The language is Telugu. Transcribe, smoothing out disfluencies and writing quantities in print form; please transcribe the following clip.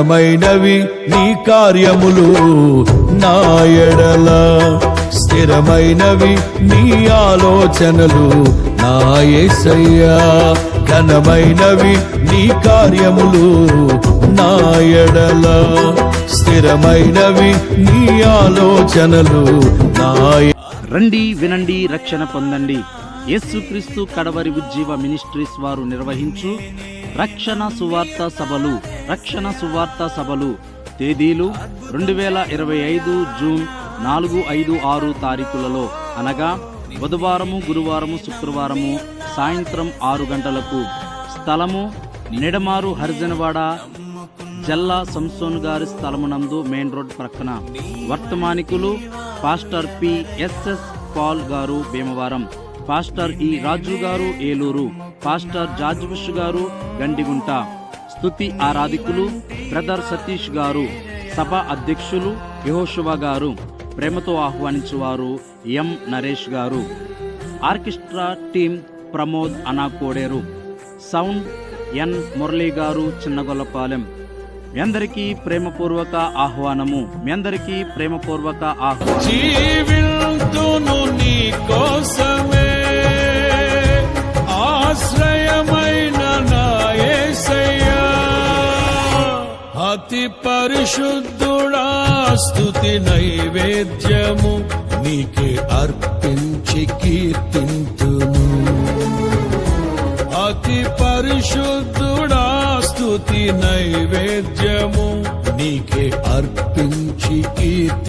ఘనమైనవి నీ కార్యములు నా ఎడల, స్థిరమైనవి నీ ఆలోచనలు నా యేసయ్యా. ఘనమైనవి నీ కార్యములు నా ఎడల, స్థిరమైనవి నీ ఆలోచనలు నా. రండి, వినండి, రక్షణ పొందండి. యేసుక్రీస్తు కడవరి ఉజ్జీవ మినిస్ట్రీస్ వారు నిర్వహించు రక్షణ సువార్త సభలు తేదీలు 2025 జూన్ 4, 5, 6 తారీఖులలో అనగా బుధవారము, గురువారము, శుక్రవారము సాయంత్రం 6 గంటలకు. స్థలము నిడమారు హరిజనవాడ, జల్లా సంసోన్ గారి స్థలమునందు, మెయిన్ రోడ్ ప్రక్కన. వర్తమానికులు పాస్టర్ పిఎస్ఎస్ పాల్ గారు భీమవరం, పాస్టర్ ఈ రాజు గారు ఏలూరు, పాస్టర్ జార్జ్ బుష్ గారు గండిగుంట. స్తుతి ఆరాధికులు బ్రదర్ సతీష్ గారు, సభ అధ్యక్షులు యెహోషువ గారు, ప్రేమతో ఆహ్వానించువారు ఎం నరేష్ గారు. ఆర్కెస్ట్రా టీం ప్రమోద్ అనాకోడేరు, సౌండ్ ఎన్ మురళీ గారు చిన్నగొల్లపాలెం. మీ అందరికీ ప్రేమపూర్వక ఆహ్వానము. జీవింతును నీ కోసమే, ఆశ్రయమైన నా యేసయ్యా. అతి పరిశుద్ధుడా, స్తుతి నైవేద్యము నీకే అర్పించి కీర్తింతును. అతి పరిశుద్ధుడా, స్తుతి నైవేద్యము నీకే అర్పించి కీర్తి.